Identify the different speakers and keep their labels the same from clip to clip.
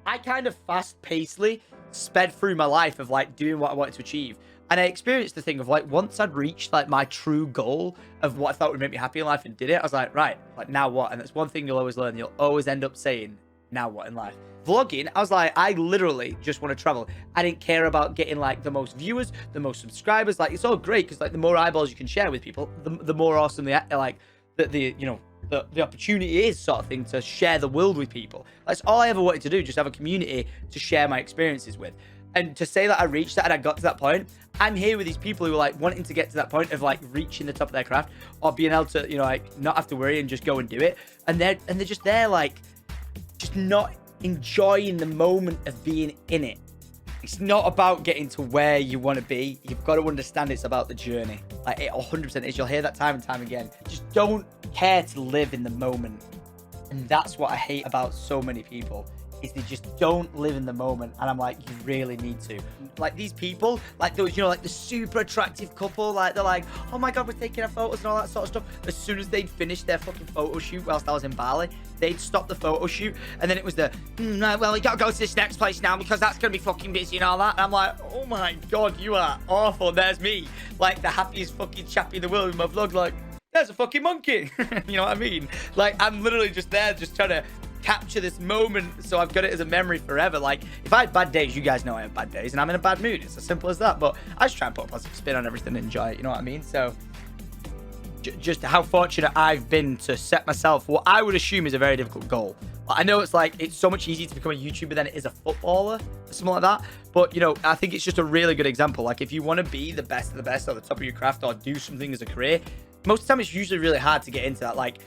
Speaker 1: I kind of fast-pacedly sped through my life of like doing what I wanted to achieve. And I experienced the thing of like, once I'd reached like my true goal of what I thought would make me happy in life and did it, I was like, right, like now what? And that's one thing you'll always learn. You'll always end up saying, now what in life? Vlogging, I was like, I literally just want to travel. I didn't care about getting like the most viewers, the most subscribers. Like, it's all great because like the more eyeballs you can share with people, the more awesome the opportunity is, sort of thing, to share the world with people. That's all I ever wanted to do, just have a community to share my experiences with. And to say that I reached that and I got to that point, I'm here with these people who are like wanting to get to that point of like reaching the top of their craft, or being able to, you know, like not have to worry and just go and do it. And they're just there, like, just not enjoying the moment of being in it. It's not about getting to where you want to be. You've got to understand it's about the journey. Like, it 100% is. You'll hear that time and time again. Just don't care to live in the moment. And that's what I hate about so many people, is they just don't live in the moment. And I'm like, you really need to. Like, these people, like those, you know, like the super attractive couple, like they're like, oh my God, we're taking our photos and all that sort of stuff. As soon as they'd finished their fucking photo shoot whilst I was in Bali, they'd stop the photo shoot. And then it was the, well, we gotta go to this next place now because that's gonna be fucking busy and all that. And I'm like, oh my God, you are awful. There's me, like the happiest fucking chappy in the world in my vlog, like, there's a fucking monkey. You know what I mean? Like, I'm literally just there, just trying to capture this moment, so I've got it as a memory forever. Like, if I had bad days, you guys know I have bad days, and I'm in a bad mood. It's as simple as that. But I just try and put a positive spin on everything and enjoy it. You know what I mean? So, just how fortunate I've been to set myself what I would assume is a very difficult goal. I know it's like, it's so much easier to become a YouTuber than it is a footballer, or something like that. But, you know, I think it's just a really good example. Like, if you want to be the best of the best, or the top of your craft, or do something as a career, most of the time it's usually really hard to get into that. Like,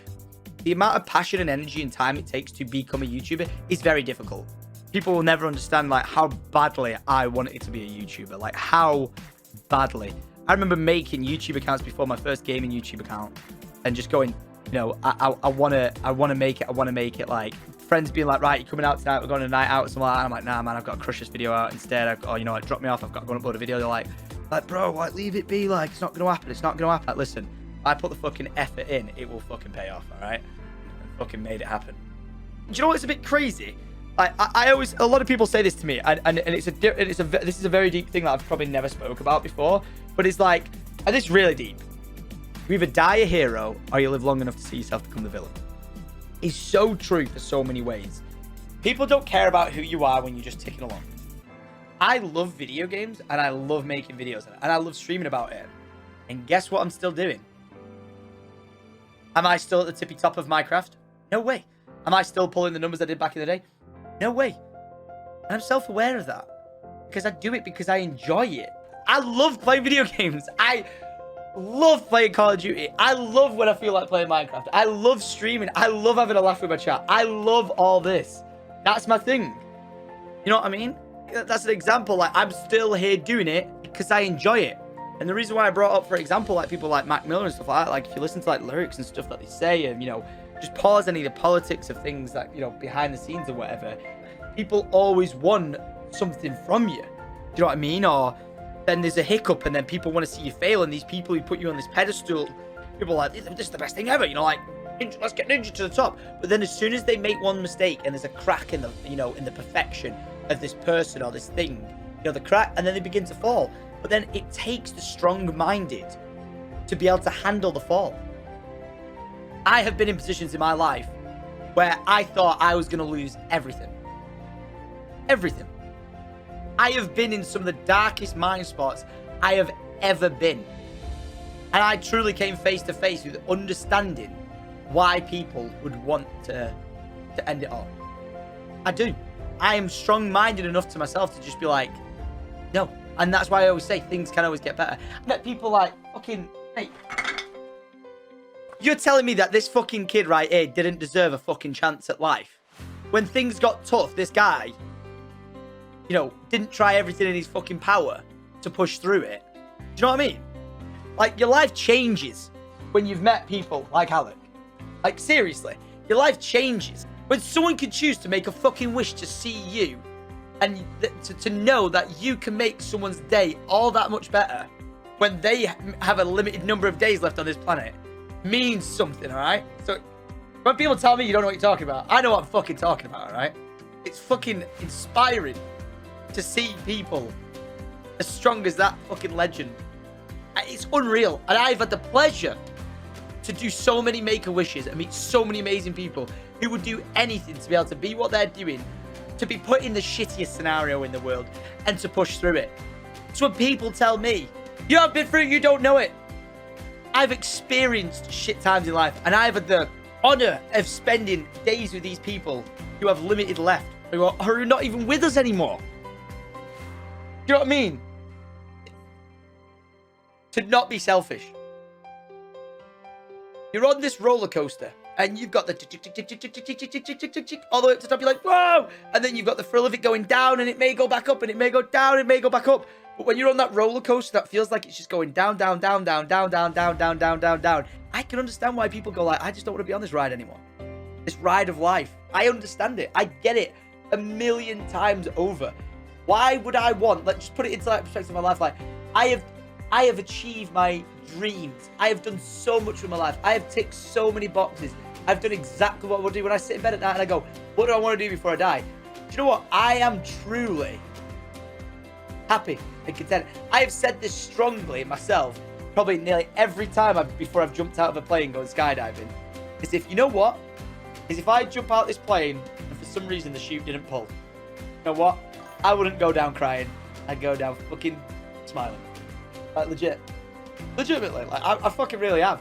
Speaker 1: the amount of passion and energy and time it takes to become a YouTuber is very difficult. People will never understand like how badly I wanted to be a YouTuber, like how badly. I remember making YouTube accounts before my first gaming YouTube account and just going, you know, I want to make it. Like, friends being like, right, you're coming out tonight, we're going on a night out or something like that. And I'm like, nah, man, I've got to crush this video out instead. Or, you know, like, drop me off, I've got to go and upload a video. They're like, bro, like, leave it be. Like, it's not going to happen. It's not going to happen. Like, listen, I put the fucking effort in, it will fucking pay off, all right? And fucking made it happen. Do you know what's a bit crazy? I always, a lot of people say this to me, and this is a very deep thing that I've probably never spoke about before, but it's like, and it's really deep. You either die a hero, or you live long enough to see yourself become the villain. It's so true for so many ways. People don't care about who you are when you're just ticking along. I love video games, and I love making videos, and I love streaming about it. And guess what I'm still doing? Am I still at the tippy top of my craft? No way. Am I still pulling the numbers I did back in the day? No way. And I'm self-aware of that. Because I do it because I enjoy it. I love playing video games. I love playing Call of Duty. I love when I feel like playing Minecraft. I love streaming. I love having a laugh with my chat. I love all this. That's my thing. You know what I mean? That's an example. Like, I'm still here doing it because I enjoy it. And the reason why I brought up, for example, like people like Mac Miller and stuff like that, like if you listen to like lyrics and stuff that they say, and, you know, just pause any of the politics of things that, you know, behind the scenes or whatever, people always want something from you. Do you know what I mean? Or then there's a hiccup and then people want to see you fail, and these people who put you on this pedestal, people are like, this is the best thing ever, you know, like, let's get Ninja to the top. But then as soon as they make one mistake and there's a crack in the, you know, in the perfection of this person or this thing, you know, the crack, and then they begin to fall. But then it takes the strong-minded to be able to handle the fall. I have been in positions in my life where I thought I was going to lose everything. Everything. I have been in some of the darkest mind spots I have ever been. And I truly came face to face with understanding why people would want to end it all. I do. I am strong-minded enough to myself to just be like, no. And that's why I always say things can always get better. I met people like, fucking, hey, you're telling me that this fucking kid right here didn't deserve a fucking chance at life? When things got tough, this guy, you know, didn't try everything in his fucking power to push through it. Do you know what I mean? Like, your life changes when you've met people like Alec. Like, seriously, your life changes. When someone can choose to make a fucking wish to see you, and to know that you can make someone's day all that much better when they have a limited number of days left on this planet means something, all right? So when people tell me you don't know what you're talking about, I know what I'm fucking talking about, all right? It's fucking inspiring to see people as strong as that fucking legend. It's unreal. And I've had the pleasure to do so many Make-A-Wishes and meet so many amazing people who would do anything to be able to be what they're doing, to be put in the shittiest scenario in the world and to push through it. It's when people tell me, you haven't been through it, you don't know it. I've experienced shit times in life, and I've had the honor of spending days with these people who have limited left, who are not even with us anymore. Do you know what I mean? To not be selfish. You're on this roller coaster, and you've got the all the way up to the top. You're like, whoa! And then you've got the thrill of it going down, and it may go back up, and it may go down, and it may go back up. But when you're on that roller coaster, that feels like it's just going down, down, down, down, down, down, down, down, down, down, down. I can understand why people go like, I just don't want to be on this ride anymore. This ride of life. I understand it. I get it 1,000,000 times over. Why would I want? Let's just put it into that perspective of my life. Like, I have achieved my dreams. I have done so much with my life. I have ticked so many boxes. I've done exactly what I want to do when I sit in bed at night and I go, what do I want to do before I die? Do you know what? I am truly happy and content. I have said this strongly myself, probably nearly every time before I've jumped out of a plane going skydiving, is if, you know what? Is if I jump out this plane and for some reason the chute didn't pull, you know what? I wouldn't go down crying. I'd go down fucking smiling. Like, legitimately, like, I fucking really am.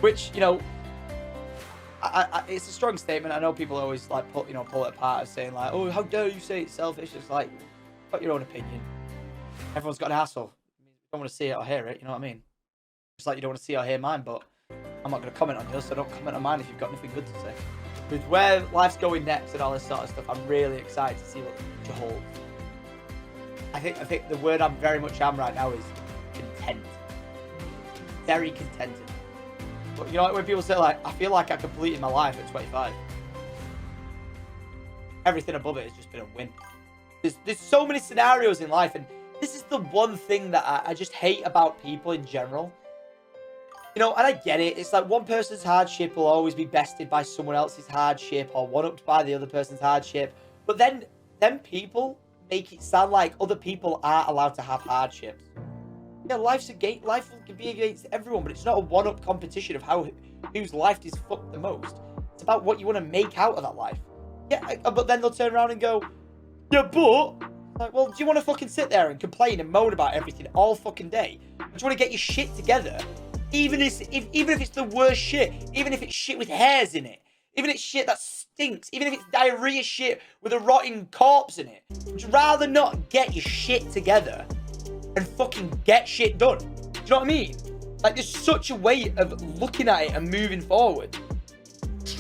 Speaker 1: Which, you know, it's a strong statement. I know people always like pull it apart as saying like, oh, how dare you say it's selfish? It's like, you've got your own opinion. Everyone's got an asshole. You don't want to see it or hear it, you know what I mean? It's like you don't want to see or hear mine, but I'm not going to comment on yours, so don't comment on mine if you've got nothing good to say. With where life's going next and all this sort of stuff, I'm really excited to see what the future holds. I think the word I'm very much am right now is content. Very contented. But you know, like when people say like, I feel like I completed my life at 25. Everything above it has just been a win. There's so many scenarios in life, and this is the one thing that I just hate about people in general. You know, and I get it. It's like one person's hardship will always be bested by someone else's hardship or one-upped by the other person's hardship. But then people make it sound like other people aren't allowed to have hardships. Yeah, life can be against everyone, but it's not a one-up competition of whose life is fucked the most. It's about what you want to make out of that life. Yeah, but then they'll turn around and go, yeah, but... Like, well, do you want to fucking sit there and complain and moan about everything all fucking day? Do you want to get your shit together? Even if it's the worst shit, even if it's shit with hairs in it, even if it's shit that stinks, even if it's diarrhea shit with a rotting corpse in it, would you rather not get your shit together and fucking get shit done? Do you know what I mean? Like, there's such a way of looking at it and moving forward.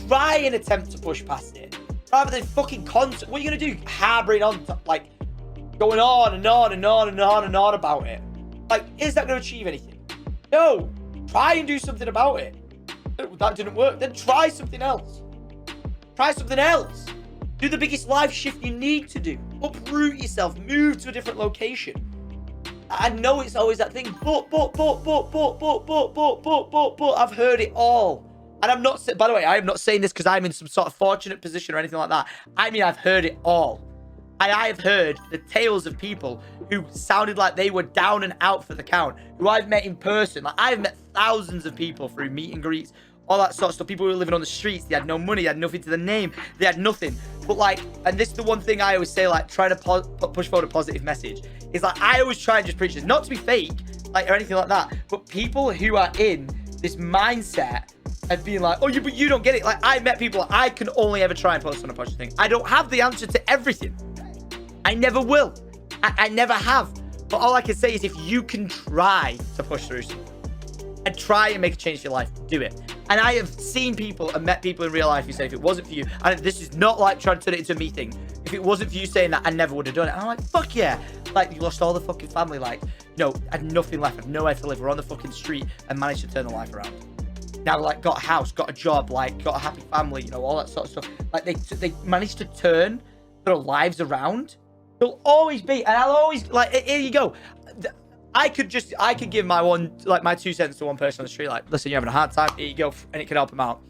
Speaker 1: Try and attempt to push past it, rather than fucking what are you gonna do? Harboring on, like, going on and on and on and on and on about it. Like, is that going to achieve anything? No. Try and do something about it. That didn't work. Then try something else. Try something else. Do the biggest life shift you need to do. Uproot yourself. Move to a different location. I know it's always that thing, but. I've heard it all. And I'm not, by the way, I am not saying this because I'm in some sort of fortunate position or anything like that. I mean, I've heard it all. I have heard the tales of people who sounded like they were down and out for the count, who I've met in person. Like, I've met thousands of people through meet and greets, all that sort of stuff. People who were living on the streets, they had no money, they had nothing to their name, they had nothing. But like, and this is the one thing I always say, like, try to push forward a positive message. Is like, I always try and just preach this, not to be fake, like, or anything like that, but people who are in this mindset and being like, oh, but you don't get it. Like, I met people, I can only ever try and post on a positive thing. I don't have the answer to everything. I never will. I never have. But all I can say is if you can try to push through something and try and make a change to your life, do it. And I have seen people and met people in real life who say if it wasn't for you, and this is not like trying to turn it into a me thing, if it wasn't for you saying that, I never would have done it. And I'm like, fuck yeah. Like, you lost all the fucking family, like, you know, had nothing left, had nowhere to live. We're on the fucking street and managed to turn the life around. Now, like, got a house, got a job, like, got a happy family, you know, all that sort of stuff. Like, they managed to turn their lives around. There'll always be, and I'll always, like, here you go. I could give my 2 cents to one person on the street, like, listen, you're having a hard time, here you go, and it can help them out.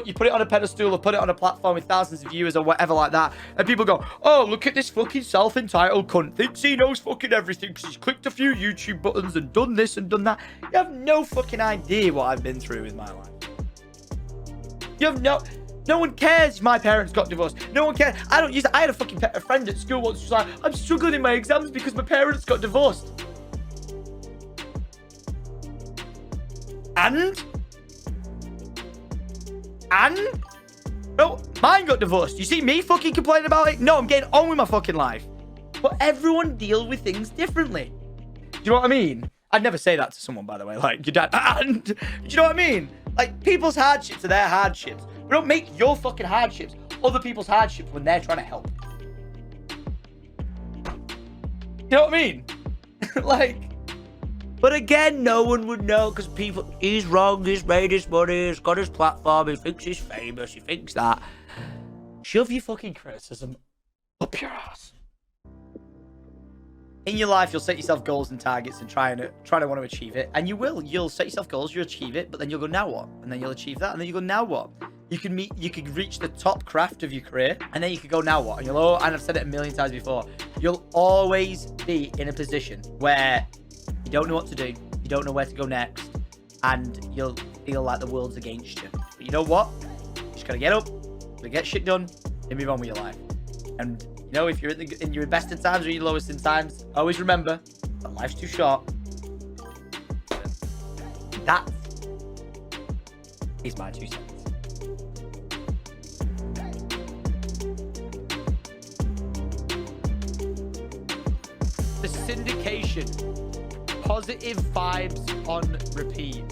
Speaker 1: You put it on a pedestal or put it on a platform with thousands of viewers or whatever like that, and people go, oh, look at this fucking self-entitled cunt, thinks he knows fucking everything because he's clicked a few YouTube buttons and done this and done that. You have no fucking idea what I've been through with my life. You have no one cares if my parents got divorced. No one cares. I had a fucking a friend at school once who was like, I'm struggling in my exams because my parents got divorced. And no, mine got divorced. You see me fucking complaining about it? No, I'm getting on with my fucking life. But everyone deals with things differently. Do you know what I mean? I'd never say that to someone, by the way. Like, your dad. And do you know what I mean? Like, people's hardships are their hardships. But don't make your fucking hardships other people's hardships when they're trying to help. You know what I mean? Like, but again, no one would know because people, he's wrong, he's made his money, he's got his platform, he thinks he's famous, he thinks that. Shove your fucking criticism up your ass. In your life, you'll set yourself goals and targets and try to want to achieve it. And you will. You'll set yourself goals, you'll achieve it, but then you'll go, now what? And then you'll achieve that, and then you go, now what? You could reach the top craft of your career, and then you could go, now what? And and I've said it a million times before, you'll always be in a position where you don't know what to do, you don't know where to go next, and you'll feel like the world's against you. But you know what? You just gotta get up, gotta get shit done, and move on with your life. And you know, if you're in your best in times or your lowest in times, always remember that life's too short. That is my 2 cents. The syndication. Positive vibes on repeat.